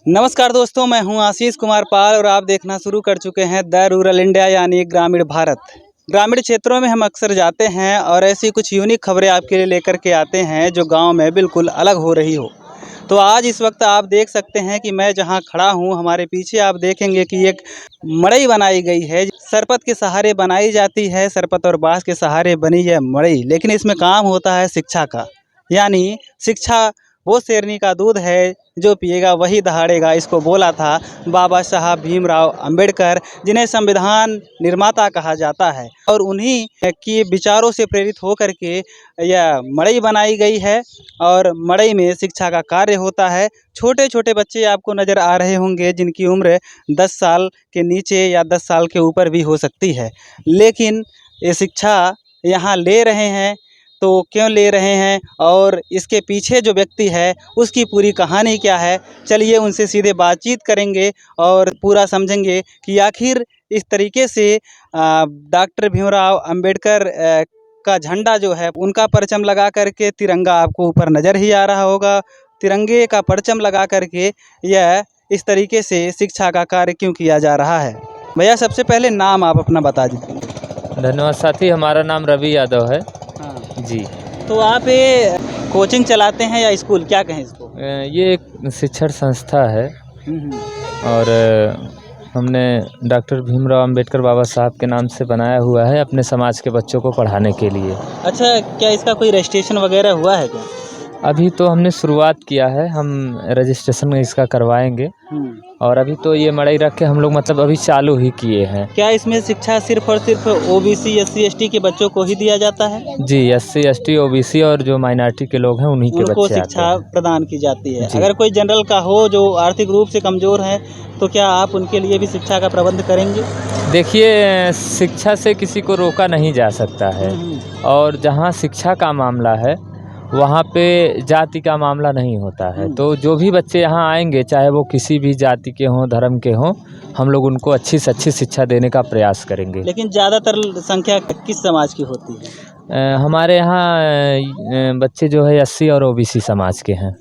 नमस्कार दोस्तों, मैं हूं आशीष कुमार पाल और आप देखना शुरू कर चुके हैं द रूरल इंडिया यानी ग्रामीण भारत। ग्रामीण क्षेत्रों में हम अक्सर जाते हैं और ऐसी कुछ यूनिक खबरें आपके लिए लेकर के आते हैं जो गांव में बिल्कुल अलग हो रही हो। तो आज इस वक्त आप देख सकते हैं कि मैं जहां खड़ा हूं, हमारे पीछे आप देखेंगे कि एक मड़ई बनाई गई है। सरपत के सहारे बनाई जाती है, सरपत और बांस के सहारे बनी यह मड़ई, लेकिन इसमें काम होता है शिक्षा का। यानी शिक्षा वो शेरनी का दूध है जो पिएगा वही दहाड़ेगा, इसको बोला था बाबा साहब भीमराव अंबेडकर, जिन्हें संविधान निर्माता कहा जाता है। और उन्हीं के विचारों से प्रेरित होकर के यह मड़ई बनाई गई है और मड़ई में शिक्षा का कार्य होता है। छोटे छोटे बच्चे आपको नज़र आ रहे होंगे जिनकी उम्र 10 साल के नीचे या 10 साल के ऊपर भी हो सकती है, लेकिन ये शिक्षा यहाँ ले रहे हैं। तो क्यों ले रहे हैं और इसके पीछे जो व्यक्ति है उसकी पूरी कहानी क्या है, चलिए उनसे सीधे बातचीत करेंगे और पूरा समझेंगे कि आखिर इस तरीके से डॉक्टर भीमराव अंबेडकर का झंडा जो है उनका परचम लगा करके, तिरंगा आपको ऊपर नज़र ही आ रहा होगा, तिरंगे का परचम लगा करके यह इस तरीके से शिक्षा का कार्य क्यों किया जा रहा है। भैया सबसे पहले नाम आप अपना बता दीजिए। धन्यवाद साथी, हमारा नाम रवि यादव है। हाँ जी। तो आप ये कोचिंग चलाते हैं या स्कूल, क्या कहें इसको? ये एक शिक्षण संस्था है और हमने डॉक्टर भीमराव अंबेडकर बाबा साहब के नाम से बनाया हुआ है अपने समाज के बच्चों को पढ़ाने के लिए। अच्छा, क्या इसका कोई रजिस्ट्रेशन वगैरह हुआ है क्या? अभी तो हमने शुरुआत किया है, हम रजिस्ट्रेशन इसका करवाएंगे और अभी तो ये मड़ई रख के हम लोग मतलब अभी चालू ही किए हैं। क्या इसमें शिक्षा सिर्फ और सिर्फ ओबीसी SC ST के बच्चों को ही दिया जाता है? जी, SC ST OBC और जो माइनॉरिटी के लोग हैं उन्हीं के उनको बच्चे शिक्षा आते हैं। प्रदान की जाती है। जी। अगर कोई जनरल का हो जो आर्थिक रूप से कमज़ोर है तो क्या आप उनके लिए भी शिक्षा का प्रबंध करेंगे? देखिए, शिक्षा से किसी को रोका नहीं जा सकता है और जहाँ शिक्षा का मामला है वहाँ पे जाति का मामला नहीं होता है। तो जो भी बच्चे यहाँ आएंगे, चाहे वो किसी भी जाति के हों, धर्म के हों, हम लोग उनको अच्छी से अच्छी शिक्षा देने का प्रयास करेंगे। लेकिन ज़्यादातर संख्या किस समाज की होती है? हमारे यहाँ बच्चे जो है SC और OBC समाज के हैं।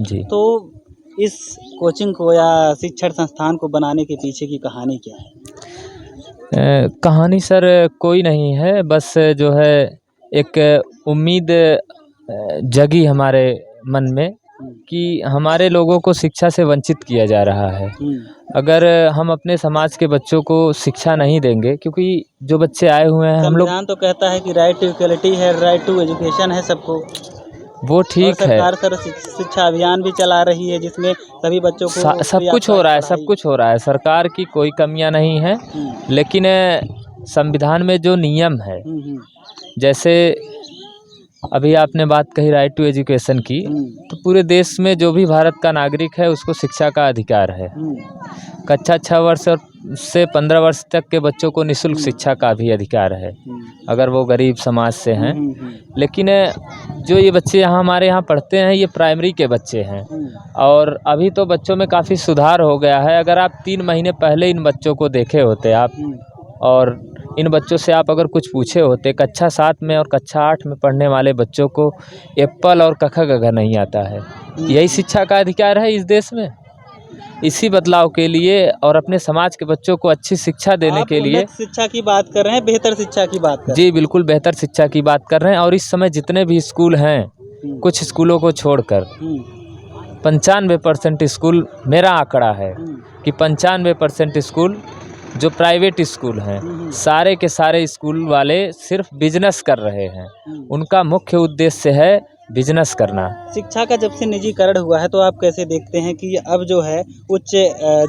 जी। तो इस कोचिंग को या शिक्षण संस्थान को बनाने के पीछे की कहानी क्या है? कहानी सर कोई नहीं है, बस जो है एक उम्मीद जगी हमारे मन में कि हमारे लोगों को शिक्षा से वंचित किया जा रहा है। अगर हम अपने समाज के बच्चों को शिक्षा नहीं देंगे, क्योंकि जो बच्चे आए हुए हैं हम लोग, संविधान तो कहता है कि राइट टू इक्वलिटी है, राइट टू एजुकेशन है सबको। वो ठीक है, सरकार शिक्षा अभियान भी चला रही है जिसमें सभी बच्चों को सब कुछ हो रहा है, सब कुछ हो रहा है, सरकार की कोई कमियां नहीं है। लेकिन संविधान में जो नियम है, जैसे अभी आपने बात कही राइट टू एजुकेशन की, तो पूरे देश में जो भी भारत का नागरिक है उसको शिक्षा का अधिकार है। कक्षा 6 वर्ष से 15 वर्ष तक के बच्चों को निःशुल्क शिक्षा का भी अधिकार है, अगर वो गरीब समाज से हैं। लेकिन जो ये बच्चे यहाँ हमारे यहाँ पढ़ते हैं, ये प्राइमरी के बच्चे हैं और अभी तो बच्चों में काफ़ी सुधार हो गया है। अगर आप 3 महीने पहले इन बच्चों को देखे होते आप और इन बच्चों से आप अगर कुछ पूछे होते, कक्षा 7 में और कक्षा 8 में पढ़ने वाले बच्चों को एप्पल और क ख ग घ नहीं आता है। यही शिक्षा का अधिकार है इस देश में। इसी बदलाव के लिए और अपने समाज के बच्चों को अच्छी शिक्षा देने के लिए, शिक्षा की बात कर रहे हैं, बेहतर शिक्षा की बात कर रहे हैं। जी बिल्कुल बेहतर शिक्षा की बात कर रहे हैं। और इस समय जितने भी स्कूल हैं, कुछ स्कूलों को छोड़कर 95% स्कूल, मेरा आंकड़ा है कि 95% स्कूल जो प्राइवेट स्कूल हैं, सारे के सारे स्कूल वाले सिर्फ बिजनेस कर रहे हैं। उनका मुख्य उद्देश्य है बिजनेस करना। शिक्षा का जब से निजीकरण हुआ है तो आप कैसे देखते हैं कि अब जो है उच्च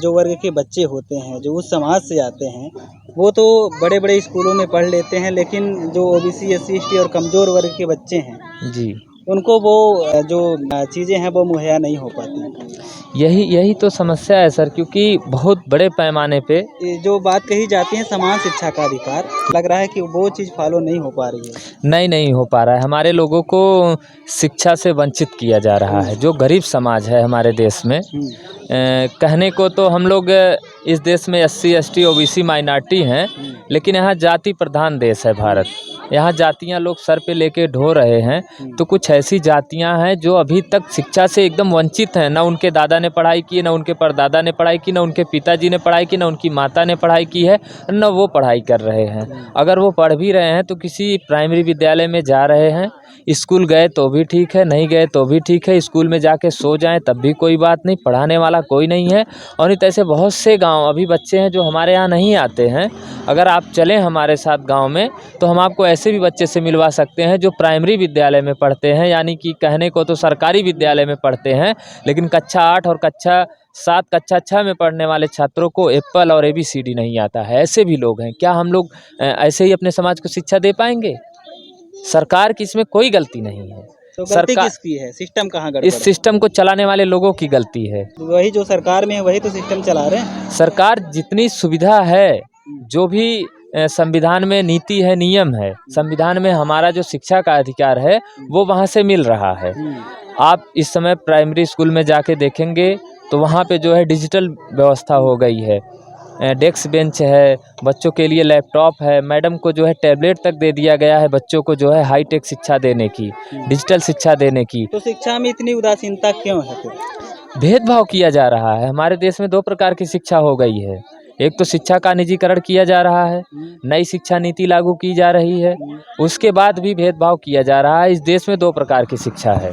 जो वर्ग के बच्चे होते हैं, जो उस समाज से आते हैं, वो तो बड़े बड़े स्कूलों में पढ़ लेते हैं, लेकिन जो OBC SC ST और कमज़ोर वर्ग के बच्चे हैं जी, उनको वो जो चीज़ें हैं वो मुहैया नहीं हो पाती। यही तो समस्या है सर, क्योंकि बहुत बड़े पैमाने पे जो बात कही जाती है समान शिक्षा का अधिकार, लग रहा है कि वो चीज़ फॉलो नहीं हो पा रही है। नहीं हो पा रहा है। हमारे लोगों को शिक्षा से वंचित किया जा रहा है। जो गरीब समाज है हमारे देश में, कहने को तो हम लोग इस देश में SC ST OBC माइनॉरिटी हैं, लेकिन यहाँ जाति प्रधान देश है भारत। यहाँ जातियाँ लोग सर पे लेके ढो रहे हैं, तो कुछ ऐसी जातियाँ हैं जो अभी तक शिक्षा से एकदम वंचित हैं। ना उनके दादा ने पढ़ाई की, ना उनके परदादा ने पढ़ाई की, ना उनके पिताजी ने पढ़ाई की, ना उनकी माता ने पढ़ाई की है, ना वो पढ़ाई कर रहे हैं। अगर वो पढ़ भी रहे हैं तो किसी प्राइमरी विद्यालय में जा रहे हैं। स्कूल गए तो भी ठीक है, नहीं गए तो भी ठीक है, स्कूल में जाके सो जाएं तब भी कोई बात नहीं, पढ़ाने वाला कोई नहीं है। और नहीं तो ऐसे बहुत से गांव अभी बच्चे हैं जो हमारे यहाँ नहीं आते हैं। अगर आप चलें हमारे साथ गांव में तो हम आपको ऐसे भी बच्चे से मिलवा सकते हैं जो प्राइमरी विद्यालय में पढ़ते हैं, यानी कि कहने को तो सरकारी विद्यालय में पढ़ते हैं, लेकिन कक्षा 8 और कक्षा 7, कक्षा 6 में पढ़ने वाले छात्रों को एप्पल और ABCD नहीं आता है। ऐसे भी लोग हैं। क्या हम लोग ऐसे ही अपने समाज को शिक्षा दे पाएंगे? सरकार की इसमें कोई गलती नहीं है। तो गलती किसकी है? सिस्टम कहाँ गड़बड़ इस सिस्टम को चलाने वाले लोगों की गलती है। वही जो सरकार में है वही तो सिस्टम चला रहे हैं। सरकार जितनी सुविधा है, जो भी संविधान में नीति है, नियम है, संविधान में हमारा जो शिक्षा का अधिकार है वो वहाँ से मिल रहा है। आप इस समय प्राइमरी स्कूल में जाके देखेंगे तो वहाँ पे जो है डिजिटल व्यवस्था हो गई है, डेस्क बेंच है, बच्चों के लिए लैपटॉप है, मैडम को जो है टैबलेट तक दे दिया गया है बच्चों को जो है हाईटेक शिक्षा देने की, डिजिटल शिक्षा देने की। तो शिक्षा में इतनी उदासीनता क्यों है फिर? भेदभाव किया जा रहा है। हमारे देश में 2 प्रकार की शिक्षा हो गई है। एक तो शिक्षा का निजीकरण किया जा रहा है, नई शिक्षा नीति लागू की जा रही है, उसके बाद भी भेदभाव किया जा रहा है। इस देश में 2 प्रकार की शिक्षा है।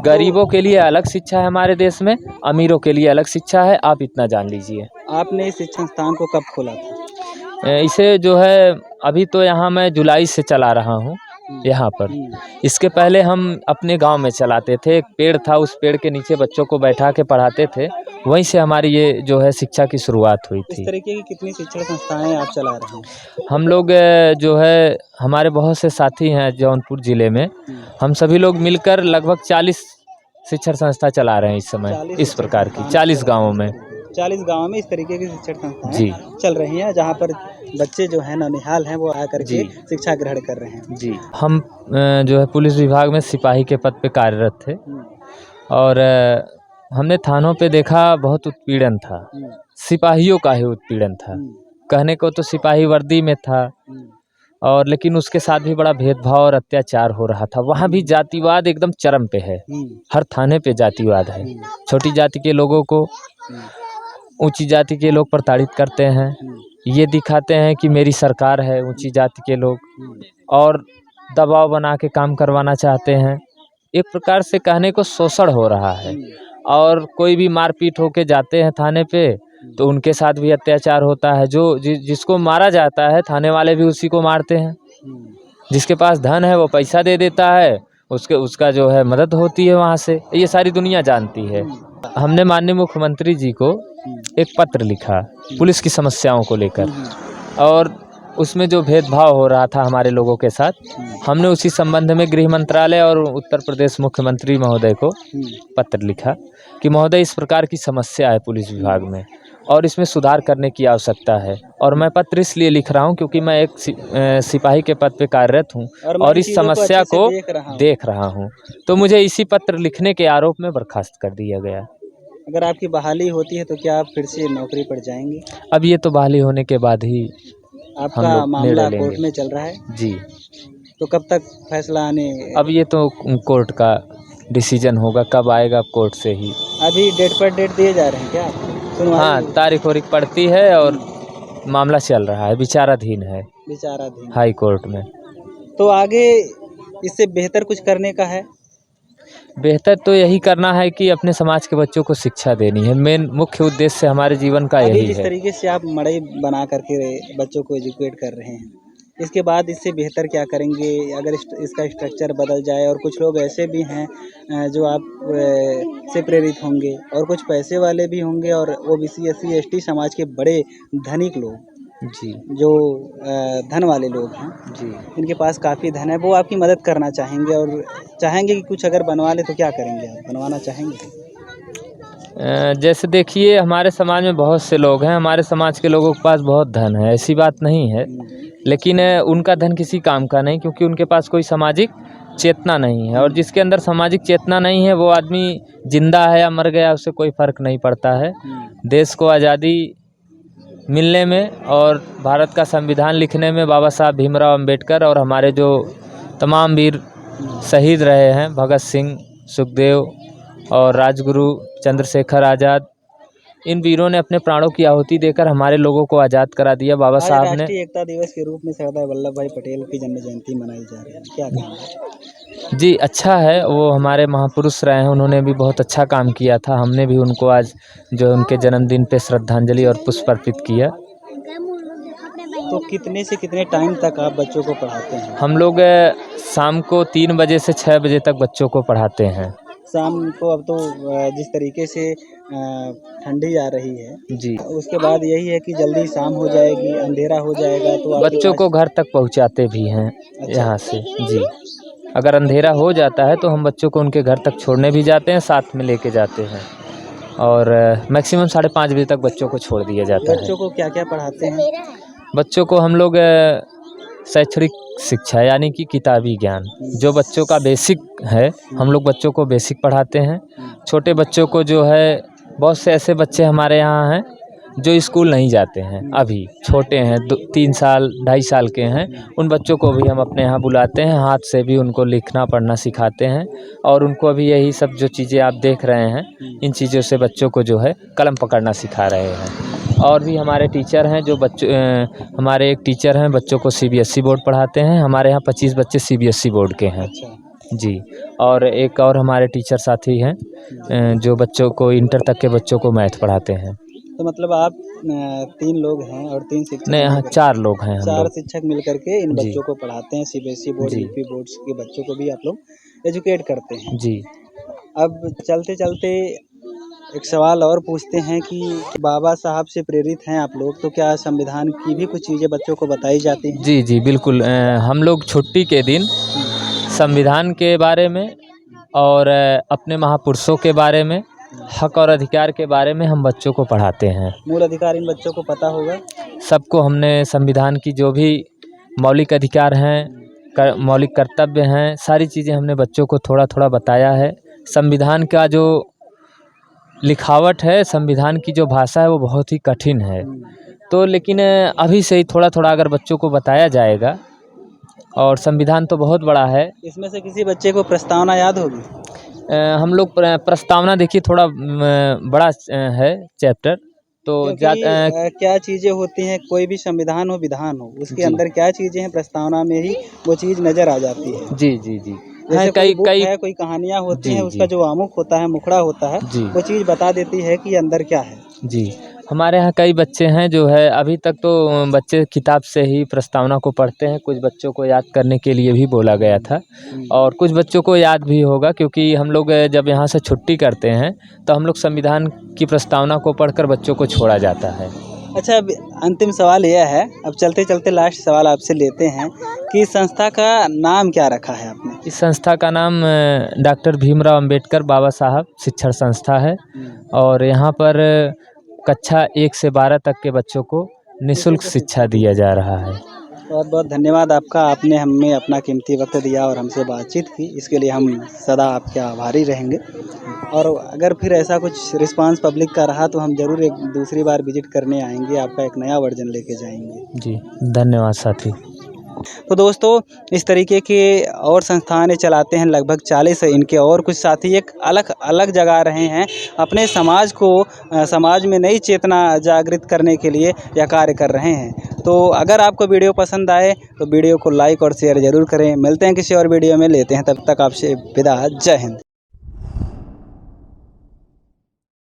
गरीबों के लिए अलग शिक्षा है हमारे देश में, अमीरों के लिए अलग शिक्षा है। आप इतना जान लीजिए। आपने इस शिक्षण संस्थान को कब खोला था? इसे जो है अभी तो यहाँ मैं जुलाई से चला रहा हूँ यहाँ पर। इसके पहले हम अपने गांव में चलाते थे। एक पेड़ था, उस पेड़ के नीचे बच्चों को बैठा के पढ़ाते थे। वहीं से हमारी ये जो है शिक्षा की शुरुआत हुई इस थी। तरीके की कितनी शिक्षण संस्थाएं आप चला रहे हैं? हम लोग जो है हमारे बहुत से साथी हैं जौनपुर ज़िले में, हम सभी लोग मिलकर लगभग 40 शिक्षण संस्था चला रहे हैं इस समय। इस प्रकार की 40 गाँवों में 40 गाँव में इस तरीके की शिक्षण संस्थाएं जी चल रही हैं, जहाँ पर बच्चे जो हैं नौनिहाल हैं वो आकर के शिक्षा ग्रहण कर रहे हैं। जी। हम जो है पुलिस विभाग में सिपाही के पद पे कार्यरत थे और हमने थानों पे देखा बहुत उत्पीड़न था, सिपाहियों का ही उत्पीड़न था। कहने को तो सिपाही वर्दी में था और लेकिन उसके साथ भी बड़ा भेदभाव और अत्याचार हो रहा था। वहाँ भी जातिवाद एकदम चरम पे है। हर थाने पे जातिवाद है। छोटी जाति के लोगों को ऊंची जाति के लोग प्रताड़ित करते हैं। ये दिखाते हैं कि मेरी सरकार है, ऊंची जाति के लोग, और दबाव बना के काम करवाना चाहते हैं। एक प्रकार से कहने को शोषण हो रहा है। और कोई भी मारपीट होके जाते हैं थाने पे तो उनके साथ भी अत्याचार होता है। जो जिसको मारा जाता है थाने वाले भी उसी को मारते हैं। जिसके पास धन है वो पैसा दे देता है, उसका जो है मदद होती है वहाँ से। ये सारी दुनिया जानती है। हमने माननीय मुख्यमंत्री जी को एक पत्र लिखा पुलिस की समस्याओं को लेकर, और उसमें जो भेदभाव हो रहा था हमारे लोगों के साथ, हमने उसी संबंध में गृह मंत्रालय और उत्तर प्रदेश मुख्यमंत्री महोदय को पत्र लिखा कि महोदय इस प्रकार की समस्या है पुलिस विभाग में और इसमें सुधार करने की आवश्यकता है। और मैं पत्र इसलिए लिख रहा हूं क्योंकि मैं एक सिपाही के पद पे कार्यरत हूं और इस समस्या को देख रहा हूं। तो मुझे इसी पत्र लिखने के आरोप में बर्खास्त कर दिया गया। अगर आपकी बहाली होती है तो क्या आप फिर से नौकरी पर जाएंगे? अब ये तो बहाली होने के बाद ही आपका मामला कोर्ट में चल रहा है जी। तो कब तक फैसला आने? अब ये तो कोर्ट का डिसीजन होगा, कब आएगा कोर्ट से ही। अभी डेट पर डेट दिए जा रहे हैं क्या? हाँ, तारीख वारीख पड़ती है और मामला चल रहा है, विचाराधीन है हाई कोर्ट में। तो आगे इससे बेहतर कुछ करने का है? बेहतर तो यही करना है कि अपने समाज के बच्चों को शिक्षा देनी है। मेन मुख्य उद्देश्य हमारे जीवन का यही है। जिस तरीके से आप मड़ई बना करके बच्चों को एजुकेट कर रहे हैं, इसके बाद इससे बेहतर क्या करेंगे? अगर इसका स्ट्रक्चर बदल जाए, और कुछ लोग ऐसे भी हैं जो आप से प्रेरित होंगे और कुछ पैसे वाले भी होंगे, और OBC SC ST समाज के बड़े धनिक लोग जी, जो धन वाले लोग हैं जी, इनके पास काफ़ी धन है, वो आपकी मदद करना चाहेंगे और चाहेंगे कि कुछ अगर बनवा ले तो क्या करेंगे आप? बनवाना चाहेंगे? जैसे देखिए हमारे समाज में बहुत से लोग हैं, हमारे समाज के लोगों के पास बहुत धन है, ऐसी बात नहीं है, लेकिन उनका धन किसी काम का नहीं, क्योंकि उनके पास कोई सामाजिक चेतना नहीं है। और जिसके अंदर सामाजिक चेतना नहीं है वो आदमी जिंदा है या मर गया उससे कोई फ़र्क नहीं पड़ता है। देश को आज़ादी मिलने में और भारत का संविधान लिखने में बाबा साहब भीमराव अंबेडकर और हमारे जो तमाम वीर शहीद रहे हैं, भगत सिंह, सुखदेव और राजगुरु चंद्रशेखर आज़ाद, इन वीरों ने अपने प्राणों की आहुति देकर हमारे लोगों को आज़ाद करा दिया। बाबा आज साहब ने राष्ट्रीय एकता दिवस के रूप में सरदार वल्लभ भाई पटेल की जन्म जयंती मनाई जा रही है, क्या कहेंगे? जी अच्छा है, वो हमारे महापुरुष रहे हैं, उन्होंने भी बहुत अच्छा काम किया था। हमने भी उनको आज जो उनके जन्मदिन पे श्रद्धांजलि और पुष्प अर्पित किया। तो कितने से कितने टाइम तक आप बच्चों को पढ़ाते हैं? हम लोग शाम को 3 बजे से 6 बजे तक बच्चों को पढ़ाते हैं। शाम को अब तो जिस तरीके से ठंडी आ रही है जी, उसके बाद यही है कि जल्दी शाम हो जाएगी, अंधेरा हो जाएगा, तो आपके बच्चों को पास- घर तक पहुंचाते भी हैं अच्छा। यहाँ से। जी, अगर अंधेरा हो जाता है तो हम बच्चों को उनके घर तक छोड़ने भी जाते हैं, साथ में लेके जाते हैं और मैक्सिमम 5:30 बजे तक बच्चों को छोड़ दिया जाता है। बच्चों को क्या क्या पढ़ाते हैं? बच्चों को हम लोग शैक्षणिक शिक्षा यानी कि किताबी ज्ञान, जो बच्चों का बेसिक है, हम लोग बच्चों को बेसिक पढ़ाते हैं। छोटे बच्चों को जो है, बहुत से ऐसे बच्चे हमारे यहाँ हैं जो स्कूल नहीं जाते हैं, अभी छोटे हैं, 3 साल 2.5 साल के हैं। उन बच्चों को भी हम अपने यहाँ बुलाते हैं, हाथ से भी उनको लिखना पढ़ना सिखाते हैं और उनको अभी यही सब जो चीज़ें आप देख रहे हैं, इन चीज़ों से बच्चों को जो है कलम पकड़ना सिखा रहे हैं। और भी हमारे टीचर हैं जो हमारे एक टीचर हैं, बच्चों को CBSE बोर्ड पढ़ाते हैं। हमारे यहाँ 25 बच्चे CBSE बोर्ड के हैं। जी, और एक और हमारे टीचर साथी हैं जो बच्चों को इंटर तक के बच्चों को मैथ पढ़ाते हैं। तो मतलब आप 3 लोग हैं और 3 शिक्षक नहीं, यहाँ मिलकर- 4 लोग हैं हम 4 लोग। शिक्षक मिलकर के इन जी। बच्चों को पढ़ाते हैं। CBSE बोर्ड, जी। UP बोर्ड्स के बच्चों को भी आप लोग एजुकेट करते हैं। जी, अब चलते चलते एक सवाल और पूछते हैं कि बाबा साहब से प्रेरित हैं आप लोग, तो क्या संविधान की भी कुछ चीज़ें बच्चों को बताई जाती हैं? जी, जी, बिल्कुल। हम लोग छुट्टी के दिन संविधान के बारे में और अपने महापुरुषों के बारे में, हक और अधिकार के बारे में हम बच्चों को पढ़ाते हैं। मूल अधिकार इन बच्चों को पता होगा? सबको हमने संविधान की जो भी मौलिक अधिकार हैं, मौलिक कर्तव्य हैं, सारी चीज़ें हमने बच्चों को थोड़ा थोड़ा बताया है। संविधान का जो लिखावट है, संविधान की जो भाषा है, वो बहुत ही कठिन है। तो लेकिन अभी से ही थोड़ा थोड़ा अगर बच्चों को बताया जाएगा, और संविधान तो बहुत बड़ा है। इसमें से किसी बच्चे को प्रस्तावना याद होगी? हम लोग प्रस्तावना देखिए थोड़ा बड़ा है चैप्टर, तो क्योंकि क्या चीज़ें होती हैं, कोई भी संविधान हो, विधान हो, उसके जी। अंदर क्या चीज़ें हैं, प्रस्तावना में ही वो चीज़ नज़र आ जाती है। जी, जी, जी। जैसे कई कोई कई बुक है, कोई कहानियाँ होती जी, हैं, उसका जी। जो आमुख होता है, मुखड़ा होता है, जी। वो चीज़ बता देती है कि अंदर क्या है। जी, हमारे यहाँ कई बच्चे हैं जो है, अभी तक तो बच्चे किताब से ही प्रस्तावना को पढ़ते हैं। कुछ बच्चों को याद करने के लिए भी बोला गया था और कुछ बच्चों को याद भी होगा, क्योंकि हम लोग जब यहाँ से छुट्टी करते हैं तो हम लोग संविधान की प्रस्तावना को पढ़कर बच्चों को छोड़ा जाता है। अच्छा, अब अंतिम सवाल यह है, अब चलते चलते लास्ट सवाल आपसे लेते हैं कि इस संस्था का नाम क्या रखा है आपने? इस संस्था का नाम डॉक्टर भीमराव अंबेडकर बाबा साहब शिक्षण संस्था है और यहाँ पर कक्षा 1 से 12 तक के बच्चों को निःशुल्क शिक्षा दिया जा रहा है। बहुत बहुत धन्यवाद आपका, आपने हमें अपना कीमती वक्त दिया और हमसे बातचीत की, इसके लिए हम सदा आपके आभारी रहेंगे। और अगर फिर ऐसा कुछ रिस्पांस पब्लिक का रहा तो हम ज़रूर एक दूसरी बार विजिट करने आएंगे, आपका एक नया वर्जन लेके जाएंगे। जी, धन्यवाद साथी। तो दोस्तों, इस तरीके के और संस्थाएं चलाते हैं, लगभग 40 इनके और कुछ साथी एक अलग अलग जगह रहे हैं, अपने समाज को समाज में नई चेतना जागृत करने के लिए यह कार्य कर रहे हैं। तो अगर आपको वीडियो पसंद आए तो वीडियो को लाइक और शेयर ज़रूर करें। मिलते हैं किसी और वीडियो में, लेते हैं तब तक आपसे विदा। जय हिंद।